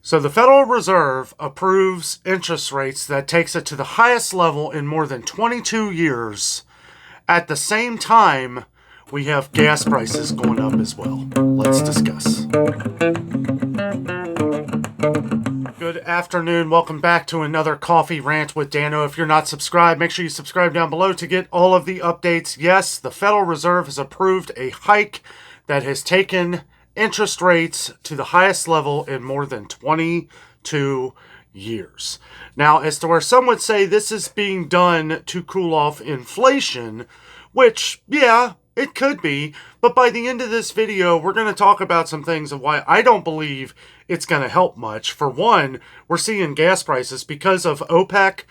So the Federal Reserve approves interest rates that takes it to the highest level in more than 22 years. At the same time, we have gas prices going up as well. Let's discuss. Good afternoon. Welcome back to another Coffee Rant with Danno. If you're not subscribed, make sure you subscribe down below to get all of the updates. Yes, the Federal Reserve has approved a hike that has taken interest rates to the highest level in more than 22 years. Now, as to where some would say this is being done to cool off inflation, which, yeah, it could be, but by the end of this video, we're going to talk about some things of why I don't believe it's going to help much. For one, we're seeing gas prices because of OPEC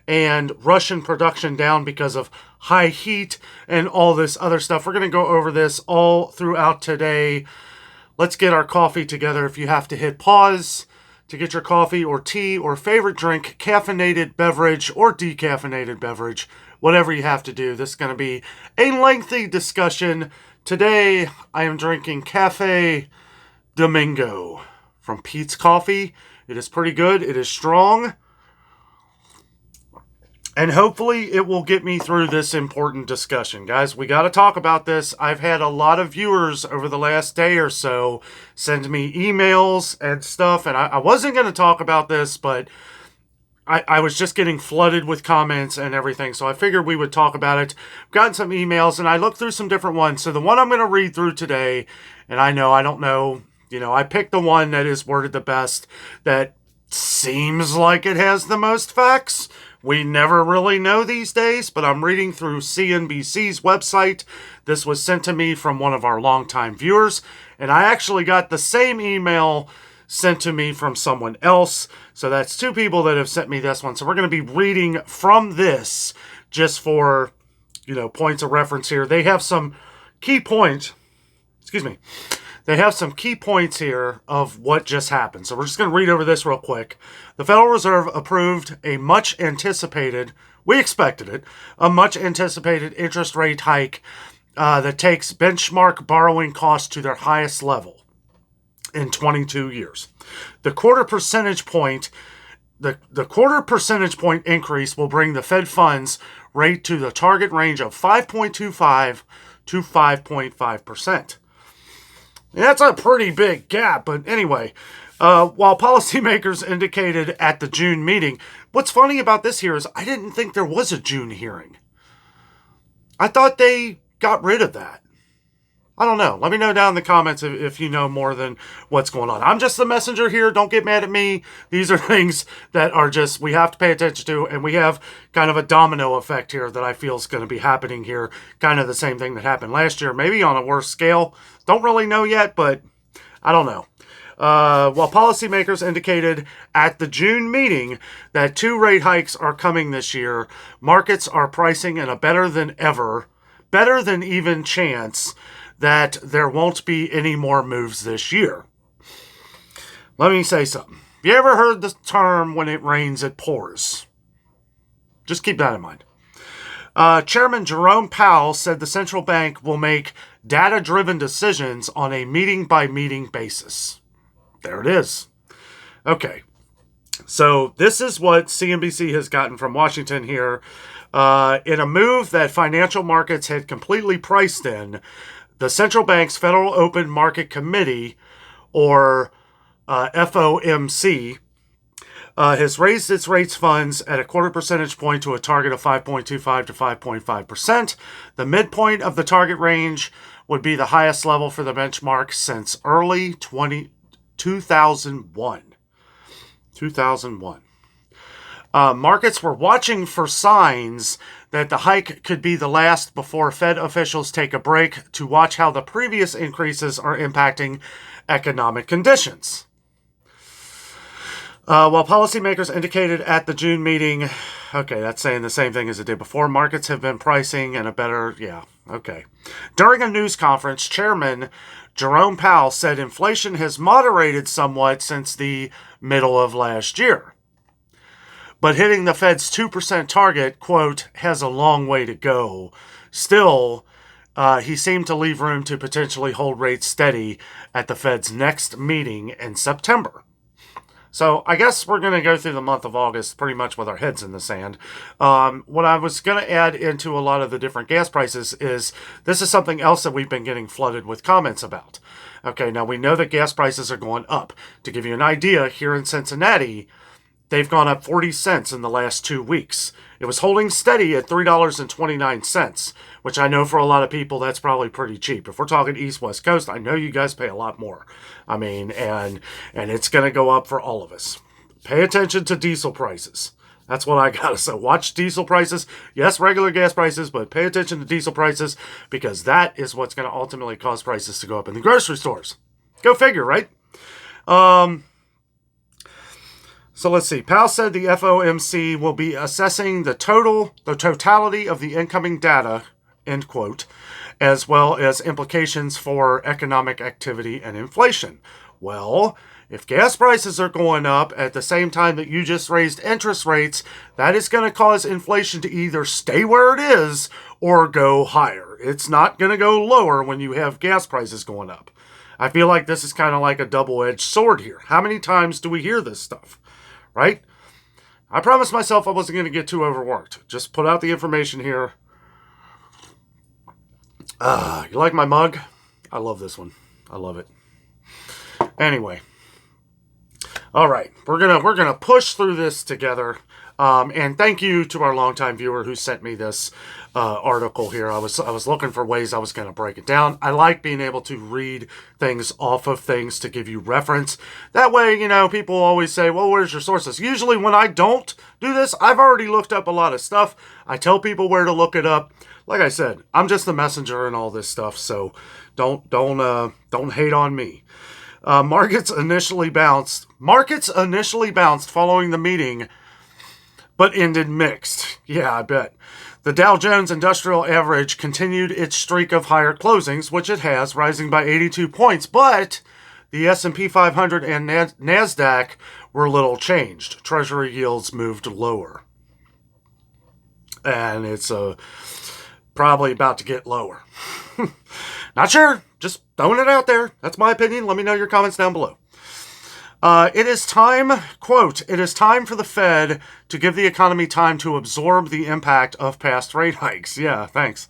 and Russian production down because of high heat and all this other stuff. We're going to go over this all throughout today. Let's get our coffee together. If you have to hit pause to get your coffee or tea or favorite drink, caffeinated beverage or decaffeinated beverage, whatever you have to do. This is going to be a lengthy discussion. Today, I am drinking Cafe Domingo from Pete's Coffee. It is pretty good. It is strong. And hopefully it will get me through this important discussion. Guys, we got to talk about this. I've had a lot of viewers over the last day or so send me emails and stuff. And I wasn't going to talk about this, but I was just getting flooded with comments and everything. So I figured we would talk about it. I've gotten some emails and I looked through some different ones. So the one I'm going to read through today, and I don't know, I picked the one that is worded the best, that seems like it has the most facts. We never really know these days, but I'm reading through CNBC's website. This was sent to me from one of our longtime viewers, and I actually got the same email sent to me from someone else. So that's two people that have sent me this one. So we're going to be reading from this just for, points of reference here. They have some key points. They have some key points here of what just happened. So we're just going to read over this real quick. The Federal Reserve approved a much-anticipated, we expected it, a much-anticipated interest rate hike that takes benchmark borrowing costs to their highest level in 22 years. The quarter percentage point increase will bring the Fed funds rate to the target range of 5.25 to 5.5%. That's a pretty big gap, but anyway, while policymakers indicated at the June meeting, what's funny about this here is I didn't think there was a June hearing. I thought they got rid of that. I don't know. Let me know down in the comments if you know more than what's going on. I'm just the messenger here. Don't get mad at me. These are things that are just, we have to pay attention to, and we have kind of a domino effect here that I feel is going to be happening here. Kind of the same thing that happened last year, maybe on a worse scale. Don't really know yet, but I don't know. While policymakers indicated at the June meeting that 2 rate hikes are coming this year, markets are pricing in a better than even chance that there won't be any more moves this year. Let me say something. Have you ever heard the term, when it rains, it pours? Just keep that in mind. Chairman Jerome Powell said the central bank will make data-driven decisions on a meeting-by-meeting basis. There it is. Okay. So this is what CNBC has gotten from Washington here. In a move that financial markets had completely priced in, the central bank's Federal Open Market Committee, or FOMC, has raised its rates funds at a quarter percentage point to a target of 5.25 to 5.5%. The midpoint of the target range would be the highest level for the benchmark since early 2001. Markets were watching for signs that the hike could be the last before Fed officials take a break to watch how the previous increases are impacting economic conditions. While policymakers indicated at the June meeting, okay, that's saying the same thing as it did before, markets have been pricing in a better, okay. During a news conference, Chairman Jerome Powell said inflation has moderated somewhat since the middle of last year. But hitting the Fed's 2% target, quote, has a long way to go. Still, he seemed to leave room to potentially hold rates steady at the Fed's next meeting in September. So I guess we're going to go through the month of August pretty much with our heads in the sand. What I was going to add into a lot of the different gas prices is this is something else that we've been getting flooded with comments about. Okay, now we know that gas prices are going up. To give you an idea, here in Cincinnati, they've gone up 40 cents in the last 2 weeks. It was holding steady at $3.29, which I know for a lot of people that's probably pretty cheap. If we're talking East West Coast, I know you guys pay a lot more. I mean, and it's going to go up for all of us. Pay attention to diesel prices. That's what I gotta say. Watch diesel prices. Yes, regular gas prices, but pay attention to diesel prices because that is what's going to ultimately cause prices to go up in the grocery stores. Go figure, right? So let's see. Powell said the FOMC will be assessing the totality of the incoming data, end quote, as well as implications for economic activity and inflation. Well, if gas prices are going up at the same time that you just raised interest rates, that is going to cause inflation to either stay where it is or go higher. It's not going to go lower when you have gas prices going up. I feel like this is kind of like a double-edged sword here. How many times do we hear this stuff? Right? I promised myself I wasn't going to get too overworked. Just put out the information here. You like my mug? I love this one. I love it. Anyway. All right. We're gonna push through this together. And thank you to our longtime viewer who sent me this article here. I was looking for ways I was going to break it down. I like being able to read things off of things to give you reference. That way, people always say, well, where's your sources? Usually when I don't do this, I've already looked up a lot of stuff. I tell people where to look it up. Like I said, I'm just the messenger in all this stuff, so don't hate on me. Markets initially bounced following the meeting, but ended mixed. Yeah, I bet. The Dow Jones Industrial Average continued its streak of higher closings, which it has, rising by 82 points, but the S&P 500 and NASDAQ were little changed. Treasury yields moved lower. And it's probably about to get lower. Not sure. Just throwing it out there. That's my opinion. Let me know your comments down below. It is time, quote, it is time for the Fed to give the economy time to absorb the impact of past rate hikes. Yeah, thanks.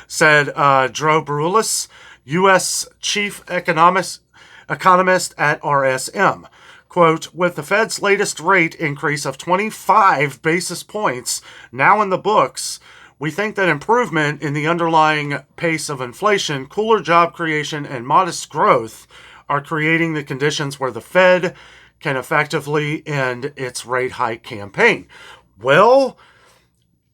Said Drew Brulis, U.S. Chief Economist at RSM. Quote, with the Fed's latest rate increase of 25 basis points now in the books, we think that improvement in the underlying pace of inflation, cooler job creation, and modest growth are creating the conditions where the Fed can effectively end its rate hike campaign. Well,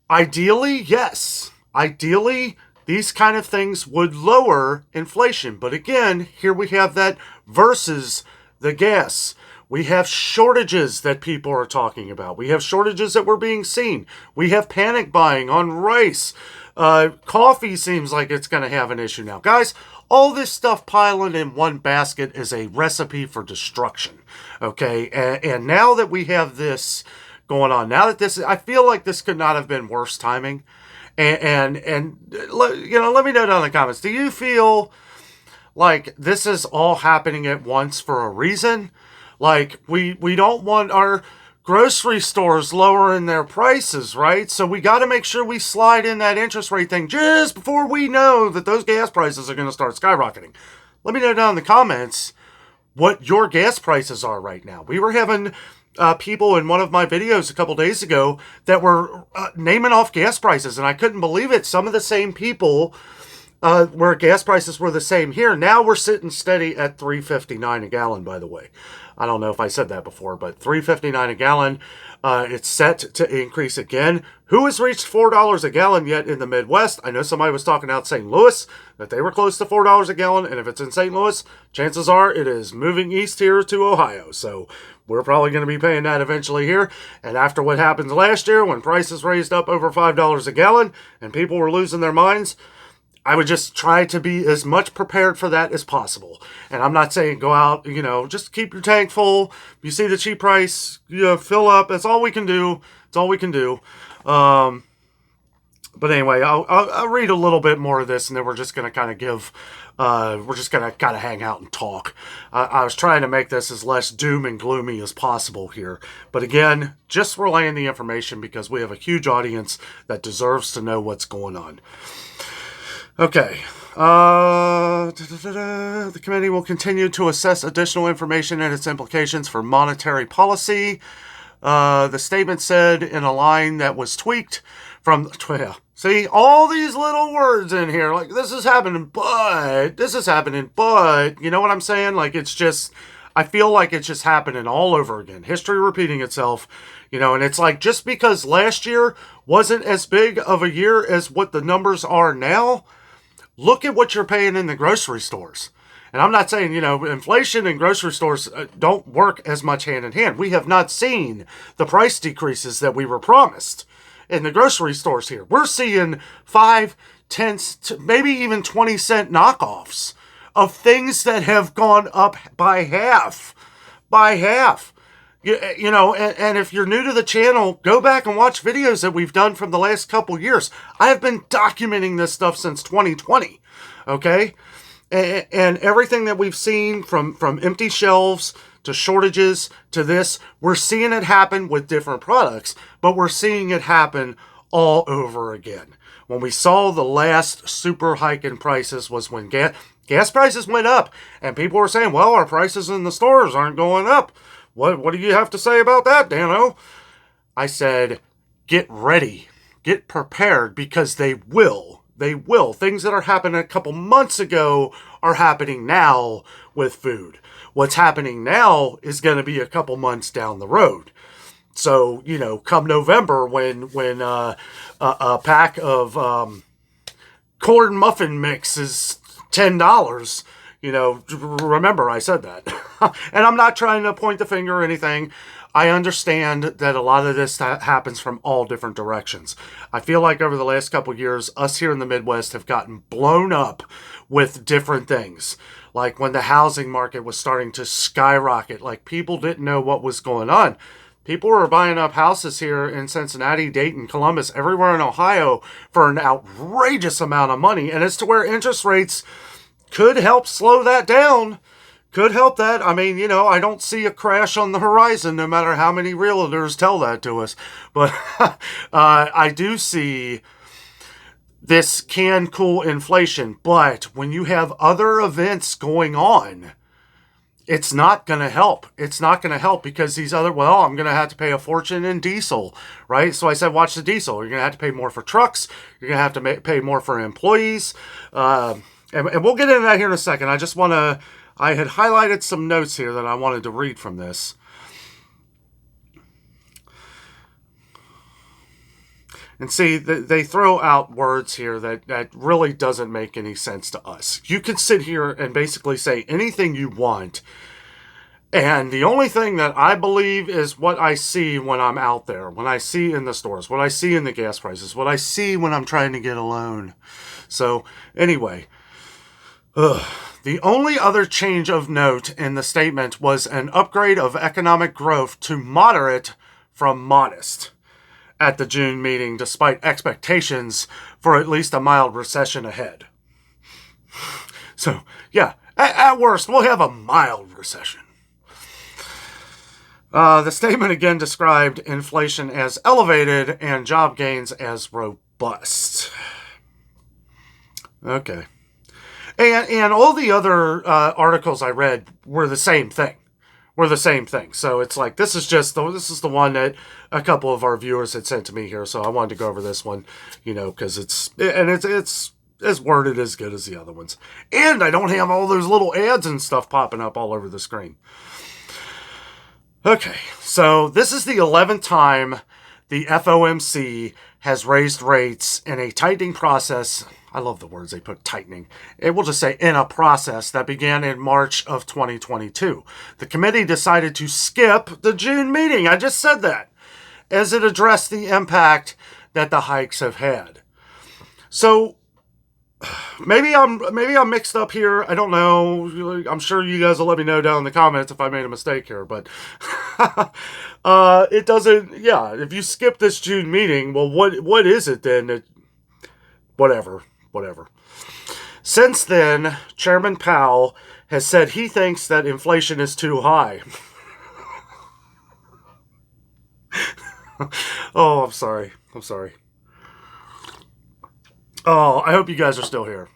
ideally, yes. Ideally, these kind of things would lower inflation. But again, here we have that versus the gas. We have shortages that people are talking about. We have shortages that were being seen. We have panic buying on rice. Coffee seems like it's going to have an issue now. Guys, all this stuff piling in one basket is a recipe for destruction. Okay? And now that we have this going on, now that I feel like this could not have been worse timing. And let me know down in the comments. Do you feel like this is all happening at once for a reason? Like, we don't want our grocery stores lowering their prices, right? So we got to make sure we slide in that interest rate thing just before we know that those gas prices are going to start skyrocketing. Let me know down in the comments what your gas prices are right now. We were having people in one of my videos a couple days ago that were naming off gas prices, and I couldn't believe it. Some of the same people where gas prices were the same here. Now we're sitting steady at $3.59 a gallon, by the way. I don't know if I said that before, but $3.59 a gallon. It's set to increase again. Who has reached $4 a gallon yet in the Midwest? I know somebody was talking out St. Louis that they were close to $4 a gallon, and if it's in St. Louis, chances are it is moving east here to Ohio. So we're probably going to be paying that eventually here. And after what happened last year when prices raised up over $5 a gallon and people were losing their minds, I would just try to be as much prepared for that as possible. And I'm not saying go out, just keep your tank full. You see the cheap price, fill up. That's all we can do. It's all we can do. But anyway, I'll read a little bit more of this, and then we're just going to kind of we're just going to kind of hang out and talk. I was trying to make this as less doom and gloomy as possible here. But again, just relaying the information because we have a huge audience that deserves to know what's going on. Okay. The committee will continue to assess additional information and its implications for monetary policy. The statement said in a line that was tweaked from... See, all these little words in here, like, this is happening, but, you know what I'm saying? Like, it's just, I feel like it's just happening all over again. History repeating itself, and it's like, just because last year wasn't as big of a year as what the numbers are now, look at what you're paying in the grocery stores. And I'm not saying, inflation and grocery stores don't work as much hand in hand. We have not seen the price decreases that we were promised in the grocery stores here. We're seeing 5, 10, maybe even 20-cent knockoffs of things that have gone up by half. And if you're new to the channel, go back and watch videos that we've done from the last couple years. I have been documenting this stuff since 2020, okay? And everything that we've seen from empty shelves to shortages to this, we're seeing it happen with different products, but we're seeing it happen all over again. When we saw the last super hike in prices was when gas prices went up, and people were saying, well, our prices in the stores aren't going up. What do you have to say about that, Danno? I said, get ready, get prepared, because they will. They will. Things that are happening a couple months ago are happening now with food. What's happening now is going to be a couple months down the road. So, come November when a pack of corn muffin mix is $10, remember I said that. And I'm not trying to point the finger or anything. I understand that a lot of this happens from all different directions. I feel like over the last couple of years, us here in the Midwest have gotten blown up with different things. Like when the housing market was starting to skyrocket, like people didn't know what was going on. People were buying up houses here in Cincinnati, Dayton, Columbus, everywhere in Ohio for an outrageous amount of money. And as to where interest rates could help slow that down, could help that. I mean, I don't see a crash on the horizon, no matter how many realtors tell that to us. But I do see this can cool inflation. But when you have other events going on, it's not going to help. It's not going to help because I'm going to have to pay a fortune in diesel, right? So I said, watch the diesel. You're going to have to pay more for trucks. You're going to have to pay more for employees. And we'll get into that here in a second. I had highlighted some notes here that I wanted to read from this. And see, they throw out words here that really doesn't make any sense to us. You could sit here and basically say anything you want. And the only thing that I believe is what I see when I'm out there, when I see in the stores, what I see in the gas prices, what I see when I'm trying to get a loan. So anyway, the only other change of note in the statement was an upgrade of economic growth to moderate from modest at the June meeting, despite expectations for at least a mild recession ahead. So, yeah, at worst, we'll have a mild recession. The statement again described inflation as elevated and job gains as robust. Okay. And all the other articles I read were the same thing. So it's like, this is the one that a couple of our viewers had sent to me here. So I wanted to go over this one, because it's as worded as good as the other ones. And I don't have all those little ads and stuff popping up all over the screen. Okay, so this is the 11th time the FOMC has raised rates in a tightening process. I love the words they put, tightening. It will just say in a process that began in March of 2022. The committee decided to skip the June meeting. I just said that, as it addressed the impact that the hikes have had. So maybe I'm mixed up here. I don't know. I'm sure you guys will let me know down in the comments if I made a mistake here. But it doesn't. Yeah, if you skip this June meeting, well, what is it then? whatever, whatever. Since then, Chairman Powell has said he thinks that inflation is too high. Oh, I'm sorry. I'm sorry. Oh, I hope you guys are still here.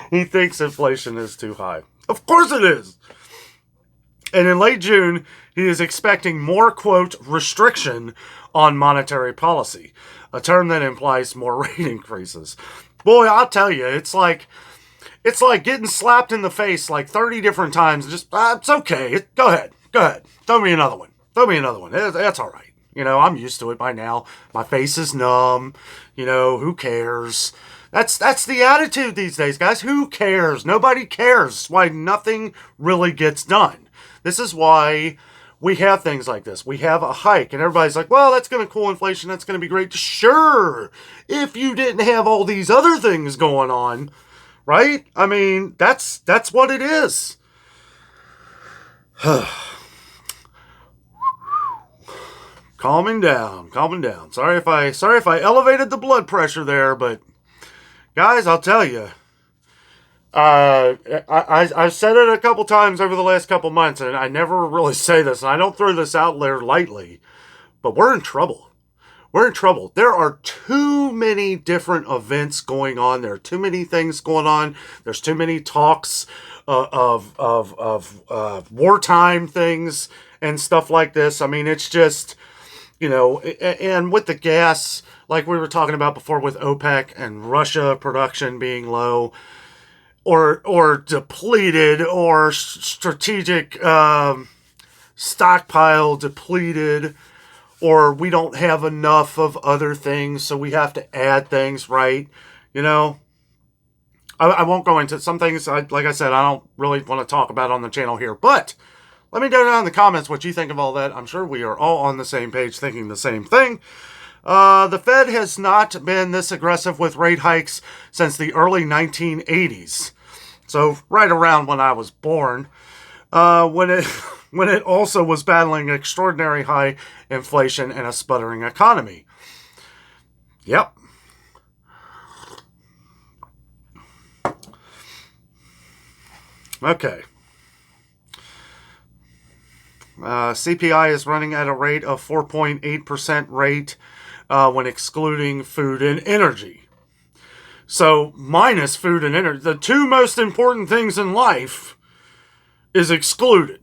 He thinks inflation is too high. Of course it is. And in late June, he is expecting more, quote, restriction on monetary policy, a term that implies more rate increases. Boy, I'll tell you, it's like getting slapped in the face like 30 different times. Just, it's okay. Go ahead. Throw me another one. That's all right. I'm used to it by now. My face is numb. Who cares? That's the attitude these days, guys. Who cares? Nobody cares. Why nothing really gets done. This is why we have things like this. We have a hike, and everybody's like, well, that's going to cool inflation. That's going to be great. Sure, if you didn't have all these other things going on, right? I mean, that's what it is. Calming down. Sorry if I elevated the blood pressure there, but guys, I'll tell you. I've said it a couple times over the last couple months, and I never really say this, and I don't throw this out there lightly, but we're in trouble. There are too many different events going on. There are too many things going on. There's too many talks of wartime things and stuff like this. I mean, it's just, and with the gas, like we were talking about before with OPEC and Russia production being low, or depleted, or strategic stockpile depleted, or we don't have enough of other things, so we have to add things, right? I won't go into some things. Like I said, I don't really want to talk about on the channel here, but let me know down in the comments what you think of all that. I'm sure we are all on the same page thinking the same thing. The Fed has not been this aggressive with rate hikes since the early 1980s. So right around when I was born, when it also was battling extraordinary high inflation and a sputtering economy. Yep. Okay. CPI is running at a rate of 4.8% rate when excluding food and energy. So minus food and energy, the two most important things in life is excluded.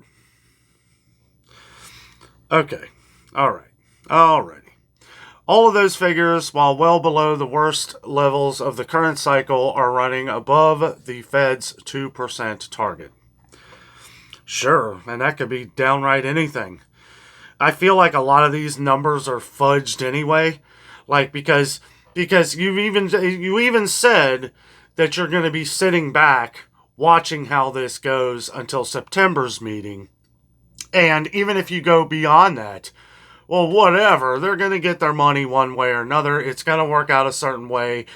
Okay. Alrighty. All of those figures, while well below the worst levels of the current cycle, are running above the Fed's 2% target. Sure, and that could be downright anything. I feel like a lot of these numbers are fudged anyway, like because you even said that you're going to be sitting back watching how this goes until September's meeting. And even if you go beyond that, well, whatever, they're going to get their money one way or another. It's going to work out a certain way.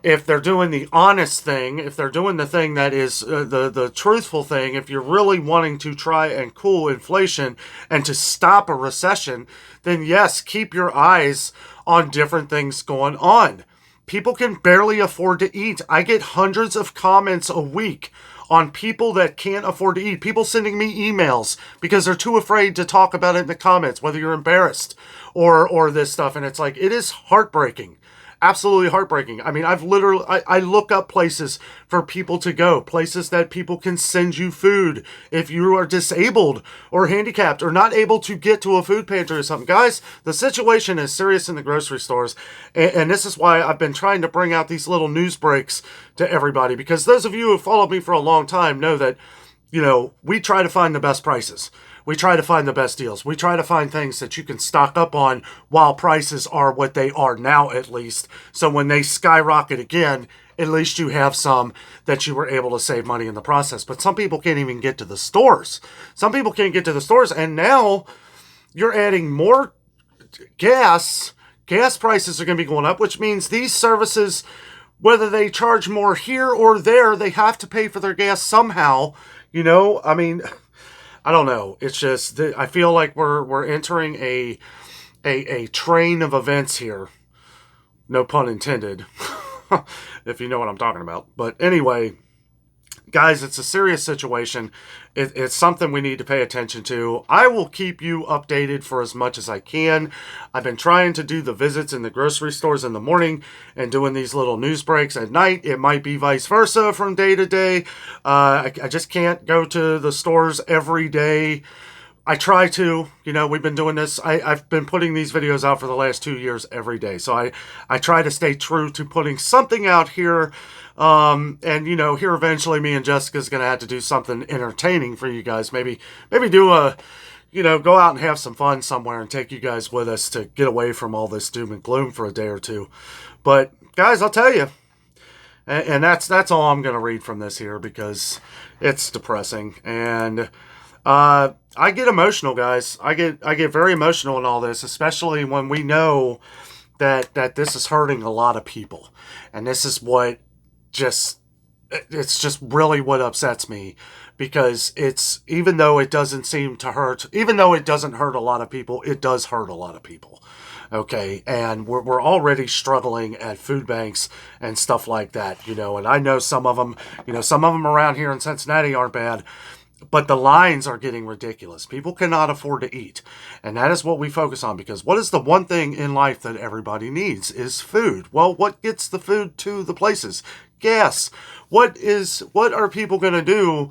If they're doing the honest thing, if they're doing the thing that is the truthful thing, if you're really wanting to try and cool inflation and to stop a recession, then yes, keep your eyes on different things going on. People can barely afford to eat. I get hundreds of comments a week on people that can't afford to eat. People sending me emails because they're too afraid to talk about it in the comments, whether you're embarrassed or this stuff. And it's like, it is heartbreaking. Absolutely heartbreaking. I mean, I look up places for people to go, places that people can send you food if you are disabled or handicapped or not able to get to a food pantry or something. Guys, the situation is serious in the grocery stores, and this is why I've been trying to bring out these little news breaks to everybody, because those of you who have followed me for a long time know that, we try to find the best prices. We try to find the best deals. We try to find things that you can stock up on while prices are what they are now, at least. So when they skyrocket again, at least you have some that you were able to save money in the process. But some people can't even get to the stores. And now you're adding more gas. Gas prices are going to be going up, which means these services, whether they charge more here or there, they have to pay for their gas somehow. I mean, I don't know. It's just, I feel like we're entering a train of events here No pun intended, if you know what I'm talking about. But anyway, guys, it's a serious situation. It's something we need to pay attention to. I will keep you updated for as much as I can. I've been trying to do the visits in the grocery stores in the morning and doing these little news breaks at night. It might be vice versa from day to day. I just can't go to the stores every day. I try to, we've been doing this. I've been putting these videos out for the last 2 years every day. So I try to stay true to putting something out here. And, here eventually me and Jessica's going to have to do something entertaining for you guys. Maybe do go out and have some fun somewhere and take you guys with us to get away from all this doom and gloom for a day or two. But, guys, I'll tell you. And that's all I'm going to read from this here because it's depressing. And I get emotional, guys. I get very emotional in all this, especially when we know that this is hurting a lot of people. And this is what it's just really what upsets me, because even though it doesn't hurt a lot of people, it does hurt a lot of people. Okay, and we're already struggling at food banks and stuff like that, and I know some of them around here in Cincinnati aren't bad. But the lines are getting ridiculous. People cannot afford to eat. And that is what we focus on, because what is the one thing in life that everybody needs is food. Well, what gets the food to the places? Gas. What are people going to do?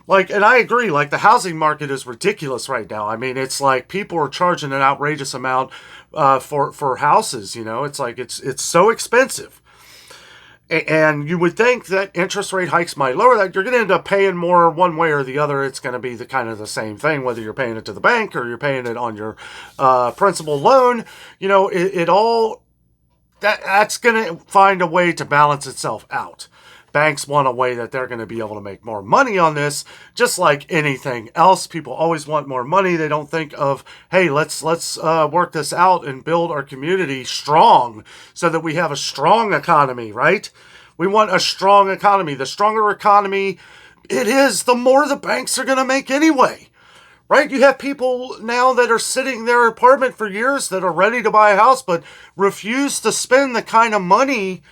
And I agree, the housing market is ridiculous right now. I mean, it's like people are charging an outrageous amount for houses, it's so expensive. And you would think that interest rate hikes might lower that. You're going to end up paying more one way or the other. It's going to be the kind of the same thing, whether you're paying it to the bank or you're paying it on your principal loan. That's going to find a way to balance itself out. Banks want a way that they're going to be able to make more money on this, just like anything else. People always want more money. They don't think of, hey, let's work this out and build our community strong so that we have a strong economy, right? We want a strong economy. The stronger economy it is, the more the banks are going to make anyway, right? You have people now that are sitting in their apartment for years that are ready to buy a house but refuse to spend the kind of money,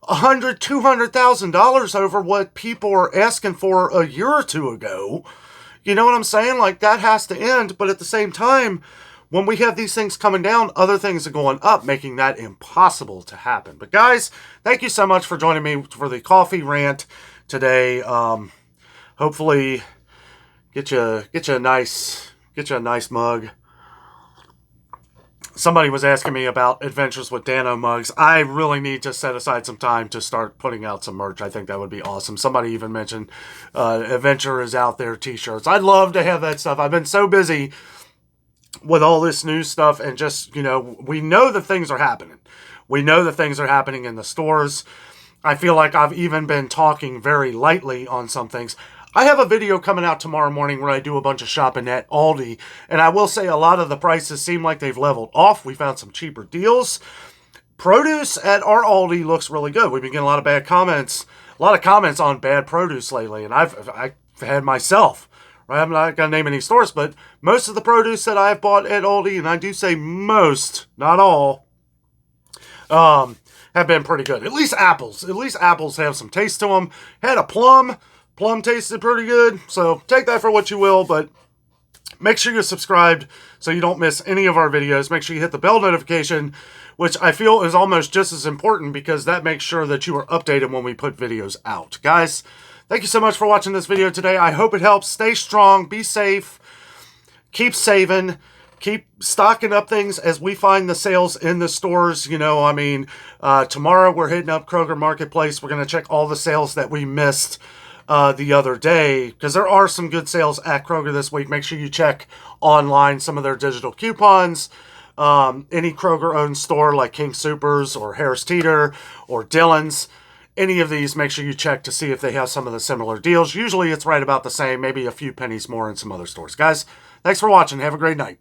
$100,000, $200,000 over what people are asking for a year or two ago. You know what I'm saying? That has to end. But at the same time, when we have these things coming down, other things are going up, making that impossible to happen. But guys, thank you so much for joining me for the coffee rant today. Hopefully get you a nice mug. Somebody was asking me about Adventures with Danno mugs. I really need to set aside some time to start putting out some merch. I think that would be awesome. Somebody even mentioned Adventure is Out There t-shirts. I'd love to have that stuff. I've been so busy with all this new stuff, and just, we know that things are happening. We know that things are happening in the stores. I feel like I've even been talking very lightly on some things. I have a video coming out tomorrow morning where I do a bunch of shopping at Aldi, and I will say a lot of the prices seem like they've leveled off. We found some cheaper deals. Produce at our Aldi looks really good. We've been getting a lot of comments on bad produce lately, and I've had myself. Right? I'm not going to name any stores, but most of the produce that I've bought at Aldi, and I do say most, not all, have been pretty good. At least apples. At least apples have some taste to them. Had a plum. Plum tasted pretty good, so take that for what you will, but make sure you're subscribed so you don't miss any of our videos. Make sure you hit the bell notification, which I feel is almost just as important, because that makes sure that you are updated when we put videos out. Guys, thank you so much for watching this video today. I hope it helps. Stay strong, be safe, keep saving, keep stocking up things as we find the sales in the stores. Tomorrow we're hitting up Kroger Marketplace. We're going to check all the sales that we missed the other day, because there are some good sales at Kroger this week. Make sure you check online some of their digital coupons. Any Kroger-owned store like King Soopers or Harris Teeter or Dillon's, any of these, make sure you check to see if they have some of the similar deals. Usually it's right about the same, maybe a few pennies more in some other stores. Guys, thanks for watching. Have a great night.